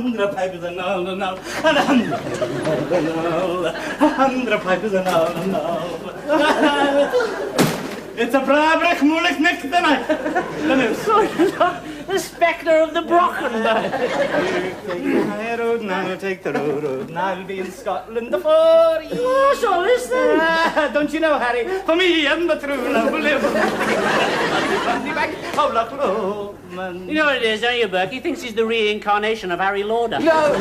100 pipers and all, and 100 pipers and all. It's a brabrach moeilijk niks tonight. The spectre of the Brockenberg. Take the high road, and I'll take the road, and I'll be in Scotland before you. Oh, so listen. Don't you know, Harry? For me and the true love will live. You know what it is, don't you, Burke? He thinks he's the reincarnation of Harry Lauder. No.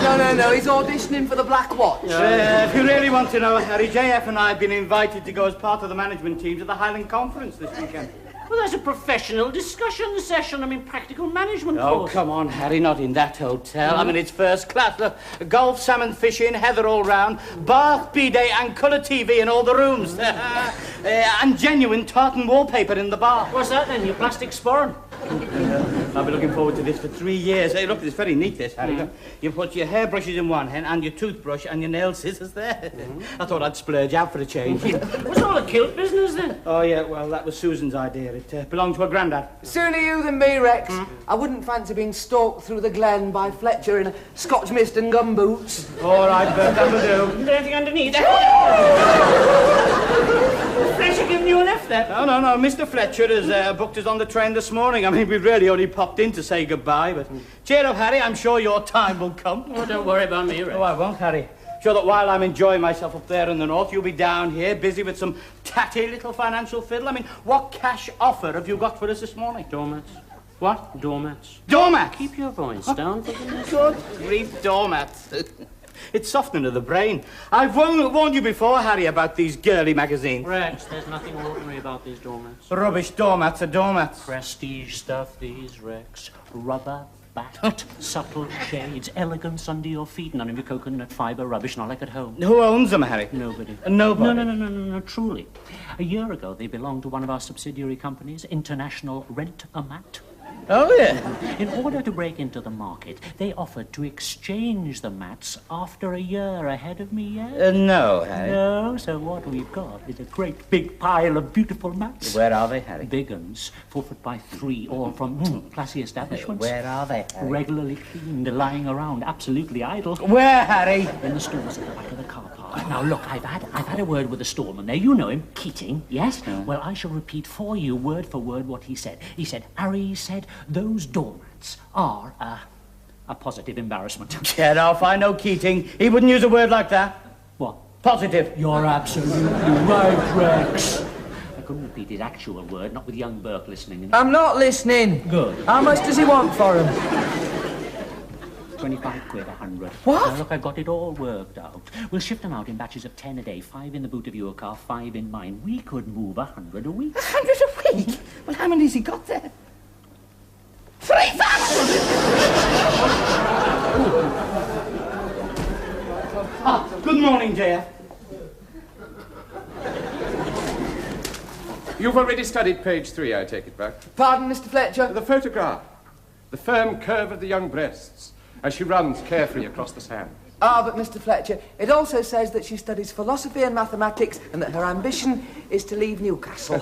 He's auditioning for the Black Watch. If you really want to know, Harry, JF and I have been invited to go as part of the management team to the Highland Conference this weekend. Well, that's a professional discussion session. I mean, practical management Oh, course. come on, Harry, not in that hotel. I mean, it's first class. Look, golf, salmon fishing, heather all round, bath, bidet, and colour TV in all the rooms. And genuine tartan wallpaper in the bar. What's that, then? Your plastic sporran? I've been looking forward to this for 3 years. Hey, look, it's very neat, this, Harry. You put your hairbrushes in one hand and your toothbrush and your nail scissors there. I thought I'd splurge out for a change. What's all the kilt business, then? Oh, yeah, well, that was Susan's idea. It belonged to her granddad. Sooner you than me, Rex. I wouldn't fancy being stalked through the glen by Fletcher in a Scotch mist and gumboots. All right, Bert, that will do. Is there anything underneath? Fletcher giving you a lift there? No. Mr. Fletcher has booked us on the train this morning. I mean, we've really only popped in to say goodbye, but cheer up, Harry. I'm sure your time will come. Oh, don't worry about me, Rex. Oh, I won't, Harry. Sure that while I'm enjoying myself up there in the north, you'll be down here busy with some tatty little financial fiddle. I mean, what cash offer have you got for us this morning? Doormats. What? Doormats. Doormats? Keep your voice down, for goodness sake. Good grief, doormats. It's softening of the brain. I've warned you before, Harry, about these girly magazines. Rex, there's nothing ordinary about these doormats. Rubbish doormats are doormats. Prestige stuff, these, Rex. Rubber backed, subtle shades, elegance under your feet, none of your coconut fibre rubbish, not like at home. Who owns them, Harry? Nobody. Nobody? No, truly. A year ago, they belonged to one of our subsidiary companies, International Rent-A-Mat. Oh, yeah. In order to break into the market, they offered to exchange the mats after a year ahead of me, yes? No, Harry. No, so what we've got is a great big pile of beautiful mats. Where are they, Harry? Big uns, 4 foot by 3, all from classy establishments. Where are they, Harry? Regularly cleaned, lying around, absolutely idle. Where, Harry? In the stores at the back of the car park. Now, look, I've had a word with the storeman there. You know him, Keating, yes? Well, I shall repeat for you, word for word, what he said. He said, Harry said, those doormats are a positive embarrassment. Get off, I know Keating. He wouldn't use a word like that. What? Positive. You're absolutely right, Rex. I couldn't repeat his actual word, not with young Burke listening. I'm not listening. Good. How much does he want for him? 25 quid, 100. What? Now, look, I've got it all worked out. We'll shift them out in batches of 10 a day, 5 in the boot of your car, 5 in mine. We could move 100 a week. 100 a week? Well, how many has he got there? 3,000! Good morning, JF. You've already studied page 3, I take it back. Pardon, Mr. Fletcher? The photograph. The firm curve of the young breasts as she runs carefree across the sand. Ah, but Mr. Fletcher, it also says that she studies philosophy and mathematics and that her ambition is to leave Newcastle.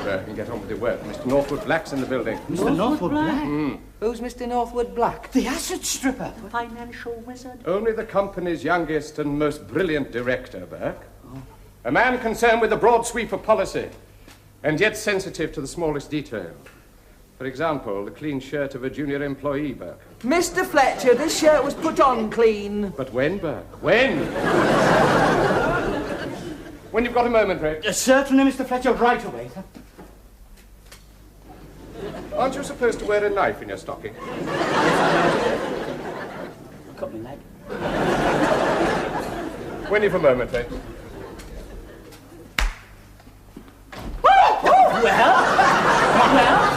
And get on with your work. Mr. Northwood Black's in the building. Mr. Northwood Black? Who's Mr. Northwood Black? The acid stripper. Financial wizard. Only the company's youngest and most brilliant director, Burke. A man concerned with a broad sweep of policy, and yet sensitive to the smallest detail. For example, the clean shirt of a junior employee, Burke. Mr. Fletcher, this shirt was put on clean. But when, Burke? When? When you've got a moment, Rick. Certainly, Mr. Fletcher, right away, sir. Aren't you supposed to wear a knife in your stocking? Cut me leg. When you've a moment, Rick.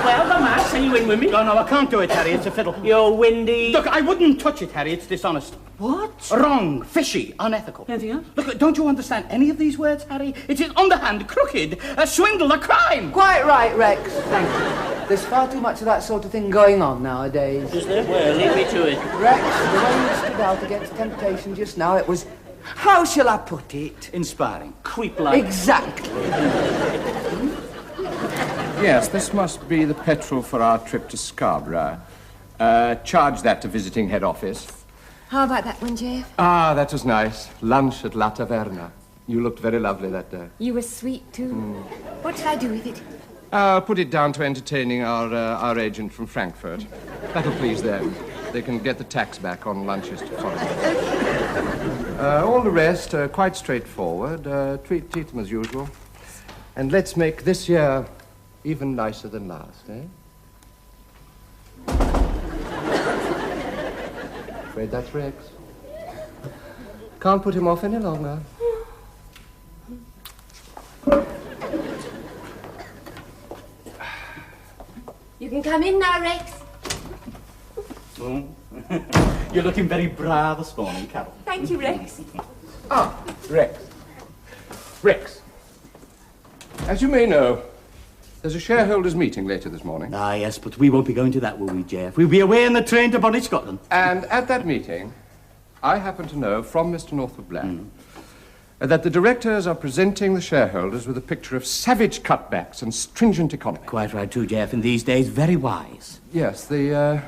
Well, the maths, are you in with me? No, I can't do it, Harry. It's a fiddle. You're windy. Look, I wouldn't touch it, Harry. It's dishonest. What? Wrong, fishy, unethical. Anything else? Look, don't you understand any of these words, Harry? It is underhand, crooked, a swindle, a crime. Quite right, Rex. Thank you. There's far too much of that sort of thing going on nowadays. Is there? Well, leave me to it. Rex, the way you stood out against temptation just now, it was, how shall I put it? Inspiring. Creep-like. Exactly. Yes, this must be the petrol for our trip to Scarborough. Charge that to visiting head office. How about that one, JF? Ah, that was nice. Lunch at La Taverna. You looked very lovely that day. You were sweet, too. What shall I do with it? I'll put it down to entertaining our agent from Frankfurt. That'll please them. They can get the tax back on lunches to follow. All the rest are quite straightforward. Treat them as usual. And let's make this year even nicer than last, eh? Afraid that's Rex. Can't put him off any longer. You can come in now, Rex. Oh. You're looking very brave this morning, Carol. Thank you, Rex. Ah, Rex. Rex. As you may know, there's a shareholders' meeting later this morning. Ah, yes, but we won't be going to that, will we, Jeff? We'll be away in the train to Bonnie, Scotland. And at that meeting, I happen to know from Mr. Northwood Black that the directors are presenting the shareholders with a picture of savage cutbacks and stringent economy. Quite right, too, Jeff. In these days, very wise. Yes, the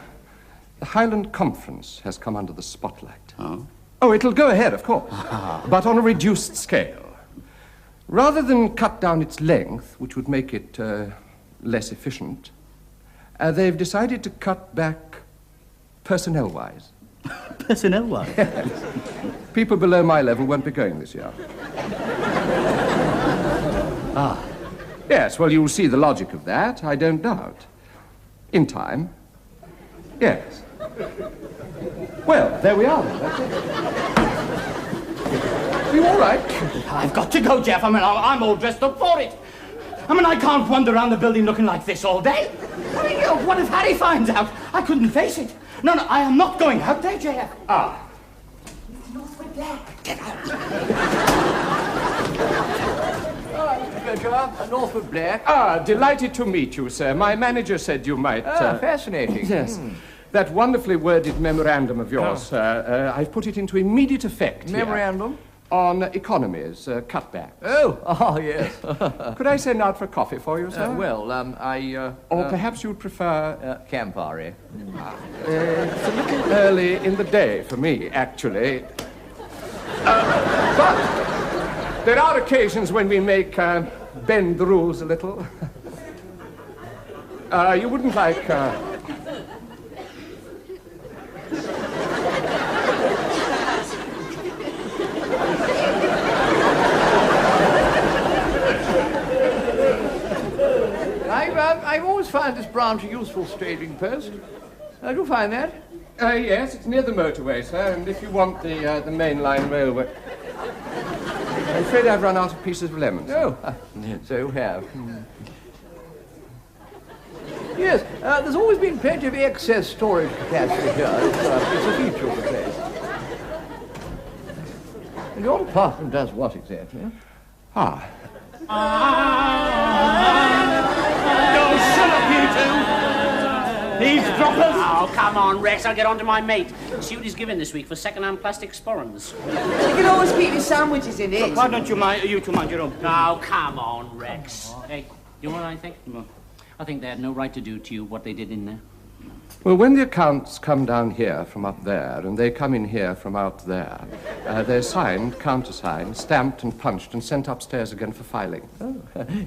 Highland Conference has come under the spotlight. Oh? Oh, it'll go ahead, of course, but on a reduced scale. Rather than cut down its length, which would make it less efficient, they've decided to cut back personnel-wise. Personnel-wise? People below my level won't be going this year. Ah. Yes, well, you'll see the logic of that, I don't doubt. In time. Yes. Well, there we are, then. That's it. Are you all right? I've got to go, Jeff. I mean, I'm all dressed up for it. I mean, I can't wander around the building looking like this all day. I mean, you know, what if Harry finds out? I couldn't face it. No, I am not going out there, Jeff. Ah. Northwood Black. Get out. Northwood Black. Ah, delighted to meet you, sir. My manager said you might... Fascinating. Yes. That wonderfully worded memorandum of yours, I've put it into immediate effect Memorandum? Here, on economies, cutback. Oh, yes. Could I send out for coffee for you, sir? Or perhaps you'd prefer... Campari. It's a little early in the day for me, actually. But there are occasions when we make bend the rules a little. You wouldn't like... I've always found this branch a useful staging post. Do you find that? Yes, it's near the motorway, sir, and if you want the main line railway... I'm afraid I've run out of pieces of lemon. Oh, so you have. Yes, there's always been plenty of excess storage capacity here. It's a feature of the place. And your department does what exactly? Ah. Oh, shut up, you two! Eavesdroppers! Oh, come on, Rex. I'll get on to my mate. See what he's given this week for second-hand plastic sporrans. You can always keep your sandwiches in it. Why don't you two mind your own? Oh, come on, Rex. Hey, you know what I think? I think they had no right to do to you what they did in there. Well, when the accounts come down here from up there, and they come in here from out there, they're signed, countersigned, stamped and punched and sent upstairs again for filing. Oh,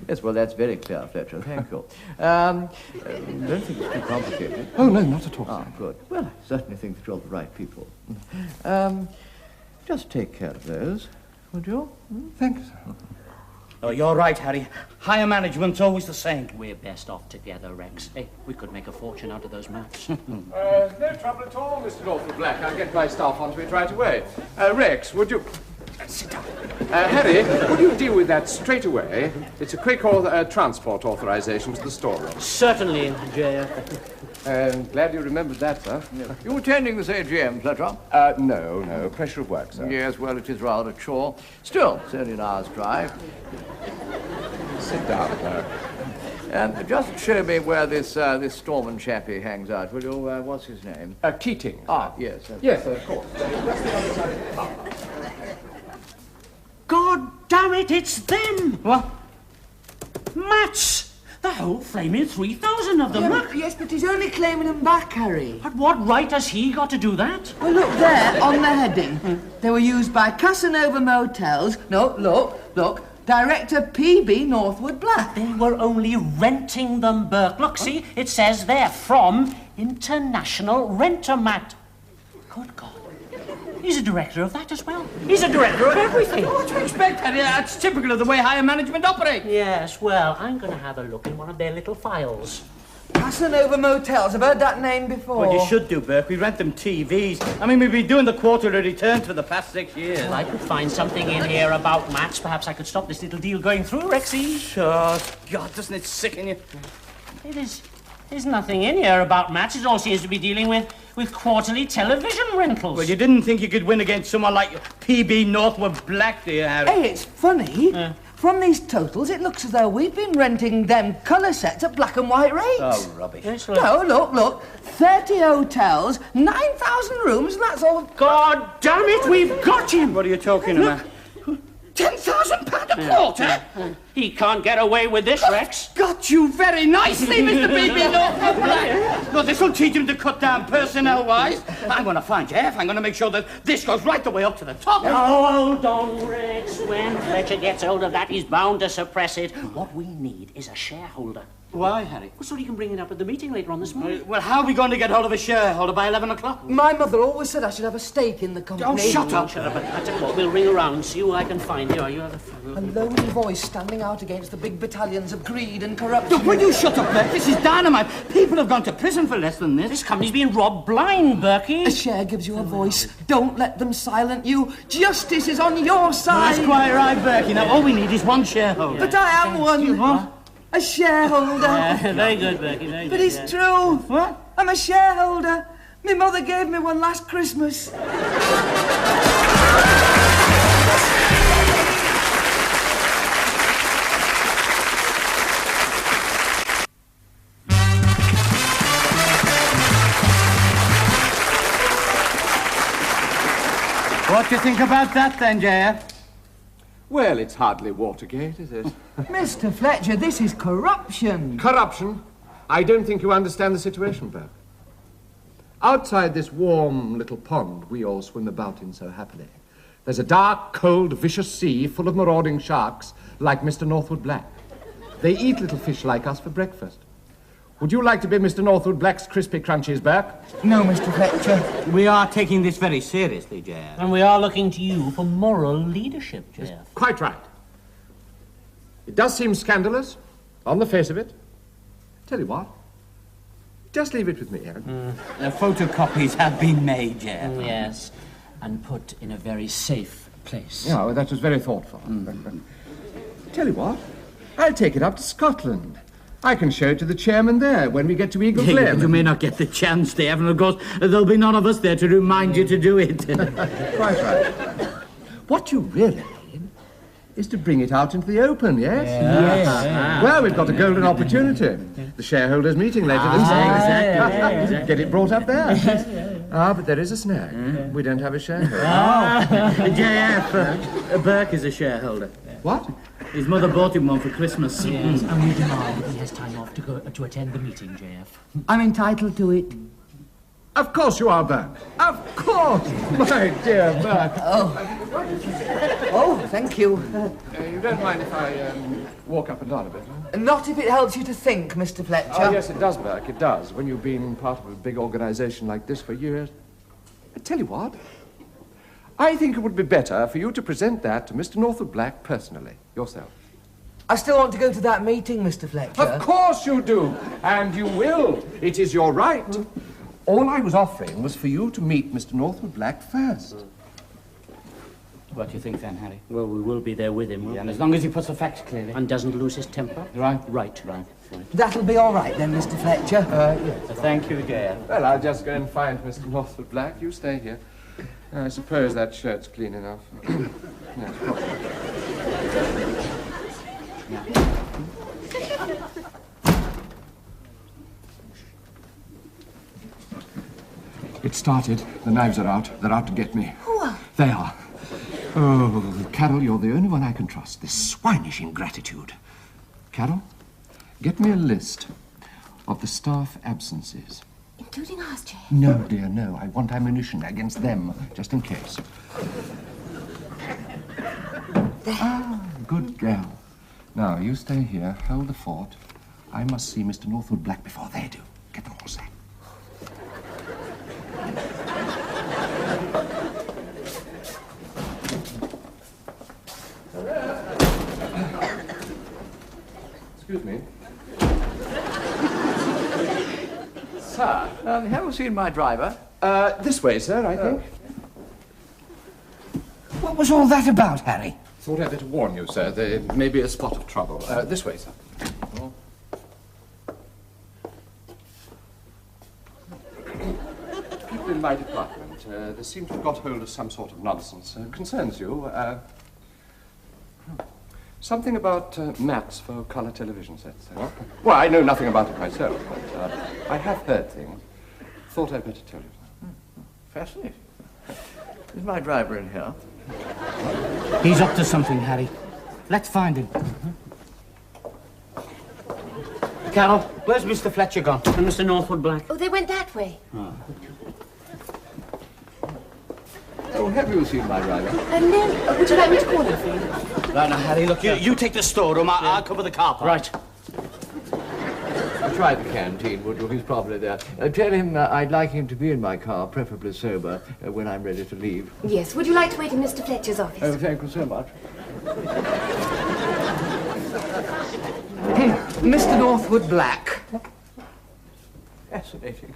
yes, well, that's very clear, Fletcher. Thank you. Don't think it's too complicated. Oh, no, not at all. Ah, good. Well, I certainly think that you're the right people. Just take care of those, would you? Thank you, sir. Oh, you're right, Harry. Higher management's always the same. We're best off together, Rex. Hey, we could make a fortune out of those maps. No trouble at all, Mr. Northwood Black. I'll get my staff onto it right away. Rex, would you... Sit down. Harry, would you deal with that straight away? It's a quick transport authorization to the storeroom. Certainly, J.F. Glad you remembered that, sir. You attending this AGM, Fletcher? No. Pressure of work, sir. Yes, well, it is rather a chore. Still, it's only an hour's drive. Sit down, sir. Just show me where this Storman chappie hangs out, will you? What's his name? Keating. Ah, yes. Yes, of course. God damn it, it's them! What? Mats! The whole flaming 3,000 none of them. Yeah, Look. yes, but he's only claiming them back, Harry. But what right has he got to do that? Well, look there, on the heading. They were used by Casanova Motels. No, look. Director P.B. Northwood Black. They were only renting them, Burke. Look, see, it says there, from International Rent-A-Mat. Good God. He's a director of that as well. He's a director of everything. What do you expect, Harry? That's typical of the way higher management operates. Yes, well, I'm going to have a look in one of their little files. Casanova Motels. I've heard that name before. Well, you should do, Burke. We rent them TVs. I mean, we've been doing the quarterly returns for the past 6 years. Well, I could find something in here about mats. Perhaps I could stop this little deal going through, Rexy. Sure. God, doesn't it sicken you? There's nothing in here about mats. It all seems to be dealing with quarterly television rentals. Well, you didn't think you could win against someone like P.B. Northwood Black, do you, Harry? Hey, it's funny. From these totals, it looks as though we've been renting them colour sets at black and white rates. Oh, rubbish. Yes, No, look. 30 hotels, 9,000 rooms, and that's all. God damn it, we've got him! What are you talking about? £10,000 a quarter? He can't get away with this, Rex. Got you very nicely, Mr. P.B. Northwood Black. No, this will teach him to cut down personnel-wise. I'm going to find Jeff. I'm going to make sure that this goes right the way up to the top. Oh, hold on, Rex. When Fletcher gets hold of that, he's bound to suppress it. What we need is a shareholder. Why, Harry? Well, so he can bring it up at the meeting later on this morning. Well, how are we going to get hold of a shareholder by 11 o'clock? My mother always said I should have a stake in the company. Oh, shut up. Shut up. I tell you what, we'll ring around, see who I can find. Here, you have a A lonely voice standing out against the big battalions of greed and corruption. Look, will you shut up, Burke? This is dynamite. People have gone to prison for less than this. This company's being robbed blind, Berkey. A share gives you a voice. Don't let them silent you. Justice is on your side. That's quite right, Burke. Now, all we need is one shareholder. But I am one. You what? A shareholder. Very good, Berkey, very good. But it's true. What? I'm a shareholder. My mother gave me one last Christmas. What do you think about that, then, J.F.? Well, it's hardly Watergate, is it? Mr. Fletcher, this is corruption. Corruption? I don't think you understand the situation, Burke. Outside this warm little pond we all swim about in so happily, there's a dark, cold, vicious sea full of marauding sharks like Mr. Northwood Black. They eat little fish like us for breakfast. Would you like to be Mr. Northwood Black's crispy crunchies, Burke? No, Mr. Fletcher. We are taking this very seriously, J.F. And we are looking to you for moral leadership, Jeff. Quite right. It does seem scandalous, on the face of it. Tell you what, just leave it with me, Aaron. The photocopies have been made, J.F. Yes, and put in a very safe place. Yeah, well, that was very thoughtful. Tell you what, I'll take it up to Scotland. I can show it to the chairman there when we get to Eagle Glen. You may not get the chance, J.F., and of course, there'll be none of us there to remind you to do it. Quite right. What you really mean is to bring it out into the open, yes? Yes. Well, we've got a golden opportunity. The shareholders' meeting later this day. Exactly. Get it brought up there. But there is a snag. We don't have a shareholder. J.F., Burke is a shareholder. What? His mother bought him one for Christmas. Yes, and we demand that he has time off to attend the meeting, J.F. I'm entitled to it. Of course you are, Burke. Of course, my dear Burke. Oh, thank you. You don't mind if I walk up and down a bit, huh? Not if it helps you to think, Mr. Fletcher. Oh, yes, it does, Burke, it does. When you've been part of a big organization like this for years. I tell you what, I think it would be better for you to present that to Mr. Northwood Black personally, yourself. I still want to go to that meeting, Mr. Fletcher. Of course you do, and you will. It is your right. All I was offering was for you to meet Mr. Northwood Black first. What do you think, then, Harry? Well, we will be there with him, Yeah, and as long as he puts the facts clearly. and doesn't lose his temper. Right. Right. That'll be all right then, Mr. Fletcher. Yes. Thank you, J.F. Well, I'll just go and find Mr. Northwood Black. You stay here. I suppose that shirt's clean enough. Yes, It started. The knives are out. They're out to get me. Who are? They are. Oh, Carol, you're the only one I can trust. This swinish ingratitude. Carol, get me a list of the staff absences. Including ours, Jay? No, dear, no. I want ammunition against them, just in case. There. Ah, good girl. Now, you stay here, hold the fort. I must see Mr. Northwood Black before they do. Get them all set. Excuse me. Sir, have you seen my driver? This way, sir, I think. What was all that about, Harry? Thought I'd better warn you, sir. There may be a spot of trouble. This way, sir. People in my department, they seem to have got hold of some sort of nonsense. Concerns you. Something about mats for colour television sets. Well, I know nothing about it myself, but I have heard things. Thought I'd better tell you. Fascinating. Is my driver in here? He's up to something, Harry. Let's find him. Carol, where's Mr. Fletcher gone? And Mr. Northwood Black? Oh, they went that way. Oh, have you seen my driver? No. Would you like me to call him for you? Right now, Harry, look, you take the storeroom. I'll cover the car park. Right. Try the canteen, would you? He's probably there. Tell him I'd like him to be in my car, preferably sober, when I'm ready to leave. Yes. Would you like to wait in Mr. Fletcher's office? Oh, thank you so much. Mr. Northwood Black. Fascinating.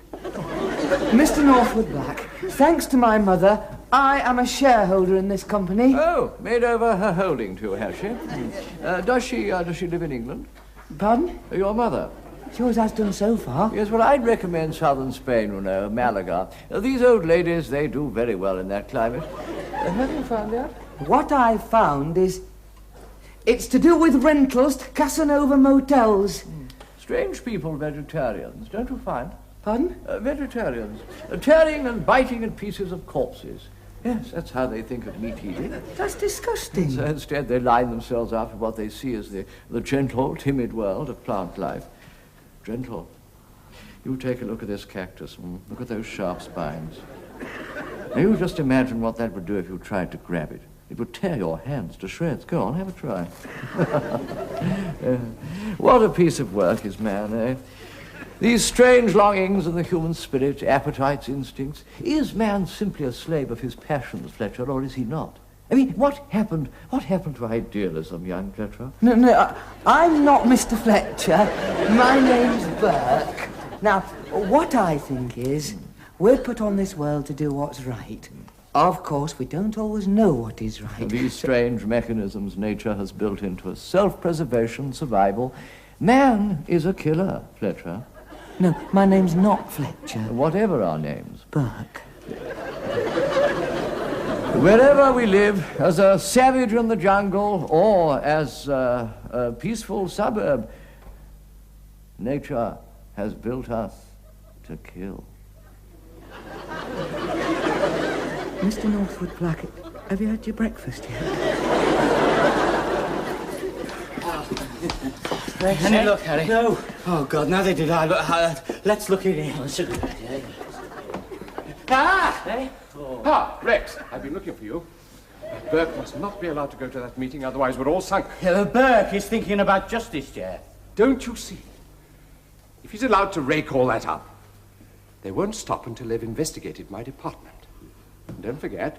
Mr. Northwood Black, thanks to my mother, I am a shareholder in this company. Oh, made over her holding to, has she? Does she live in England? Pardon? Your mother? She always has done so far. Yes, well, I'd recommend southern Spain, you know, Malaga. These old ladies, they do very well in that climate. Have you found that? What I found is... it's to do with rentals to Casanova motels. Strange people, vegetarians, don't you find? Pardon? Vegetarians. Tearing and biting at pieces of corpses. Yes, that's how they think of meat eating. That's disgusting. So instead, they line themselves up with what they see as the gentle, timid world of plant life. Gentle. You take a look at this cactus and look at those sharp spines. Now, you just imagine what that would do if you tried to grab it. It would tear your hands to shreds. Go on, have a try. What a piece of work is man, eh? These strange longings of the human spirit, appetites, instincts. Is man simply a slave of his passions, Fletcher, or is he not? I mean, what happened to idealism, young Fletcher? No, I'm not Mr. Fletcher. My name's Burke. Now, what I think is, we're put on this world to do what's right. Of course, we don't always know what is right. These strange mechanisms nature has built into us. Self-preservation, survival. Man is a killer, Fletcher. No, my name's not Fletcher. Whatever our names. Burke. Wherever we live, as a savage in the jungle or as a peaceful suburb, nature has built us to kill. Mr. Northwood Black, have you had your breakfast yet? Any look, Harry? No. Oh, God, now they did. Let's look in here. Rex, I've been looking for you. Burke must not be allowed to go to that meeting, otherwise we're all sunk. Yeah, Burke is thinking about justice, Chair. Don't you see? If he's allowed to rake all that up, they won't stop until they've investigated my department. And don't forget,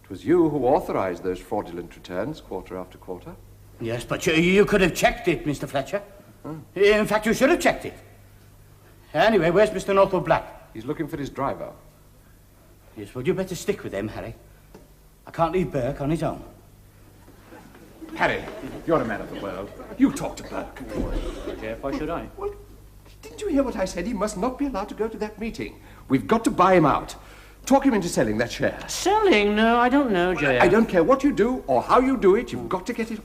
it was you who authorized those fraudulent returns quarter after quarter. Yes, but you could have checked it, Mr. Fletcher. In fact, you should have checked it. Anyway, where's Mr. Northwood Black? He's looking for his driver. Yes, well, you better stick with him, Harry. I can't leave Burke on his own. Harry, you're a man of the world. You talk to Burke. Jeff, why should I? Well, didn't you hear what I said? He must not be allowed to go to that meeting. We've got to buy him out. Talk him into selling that share. Selling? No, I don't know, J.F. I don't care what you do or how you do it. You've got to get it.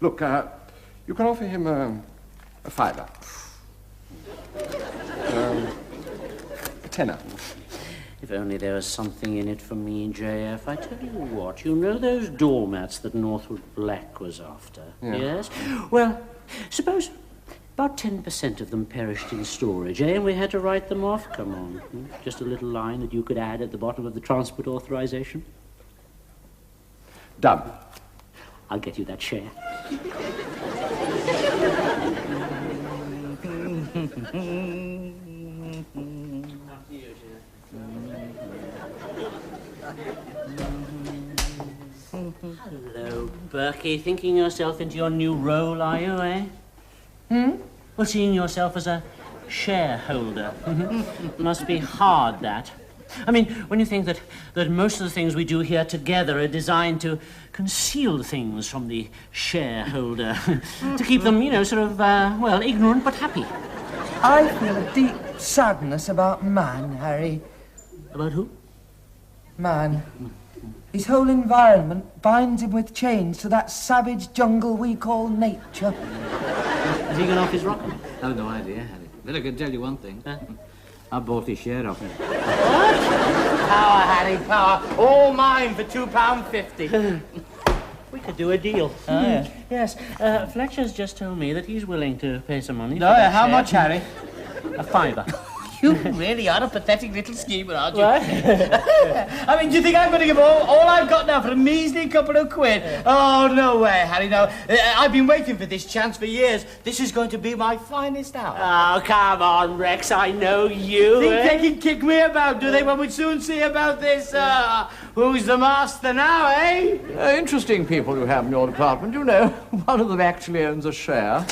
Look, you can offer him a fiver. A tenner. If only there was something in it for me, J.F. I tell you what, you know those doormats that Northwood Black was after? Yeah. Yes? Well, suppose About 10% of them perished in storage, eh? And we had to write them off. Come on. Just a little line that you could add at the bottom of the transport authorization. Done. I'll get you that share. Hello, Berkey. Thinking yourself into your new role, are you, eh? Well, seeing yourself as a shareholder. Must be hard, that. I mean, when you think that most of the things we do here together are designed to conceal things from the shareholder, to keep them, you know, sort of, well, ignorant but happy. I feel a deep sadness about man, Harry. About who? Man. His whole environment binds him with chains to that savage jungle we call nature. Has he gone off his rocker? I've no idea, Harry. But I can tell you one thing. I bought his share of him. Power, Harry, power. All mine for £2.50. We could do a deal. Oh, yes. Yes. Fletcher's just told me that he's willing to pay some money. No, how much, Harry? A fiver. You really are a pathetic little schemer, aren't you? What? I mean, do you think I'm going to give all I've got now for a measly couple of quid? Oh, no way, Harry, no. I've been waiting for this chance for years. This is going to be my finest hour. Oh, come on, Rex, I know you. Think they can kick me about, do they? Well, we'll soon see about this. Who's the master now, eh? Interesting people you have in your department, you know. One of them actually owns a share.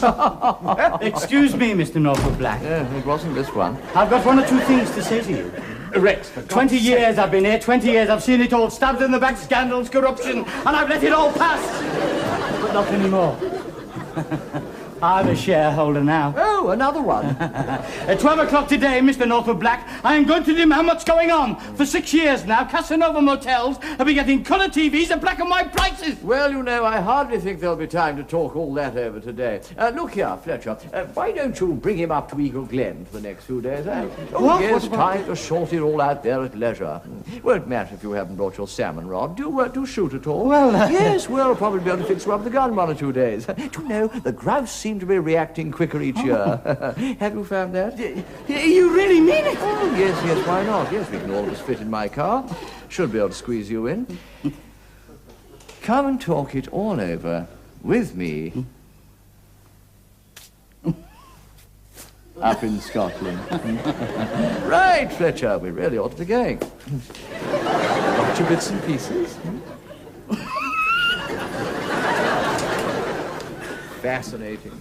Excuse me, Mr. Norfolk Black. It wasn't this one. I've got one or two things to say to you. Rex, 20 years I've been here, 20 years I've seen it all, stabbed in the back, scandals, corruption, and I've let it all pass. But not anymore. I'm a shareholder now. Oh, another one. At 12 o'clock today, Mr. Norfolk Black, I am going to demand what's going on. For 6 years now, Casanova Motels have been getting colour TVs at black and white prices. Well, you know, I hardly think there'll be time to talk all that over today. Look here, Fletcher, why don't you bring him up to Eagle Glen for the next few days, eh? Oh, What? yes, time to sort it all out there at leisure. Won't matter if you haven't brought your salmon rod. Do shoot at all? Well, Yes, we'll probably be able to fix you up the gun 1 or 2 days. Do you know, the grouse seem to be reacting quicker each year. Have you found that? You really mean it? Oh, yes, why not? Yes, we can all of us fit in my car. Should be able to squeeze you in. Come and talk it all over with me. Up in Scotland. Right, Fletcher, we really ought to be going. Got your bits and pieces? Fascinating.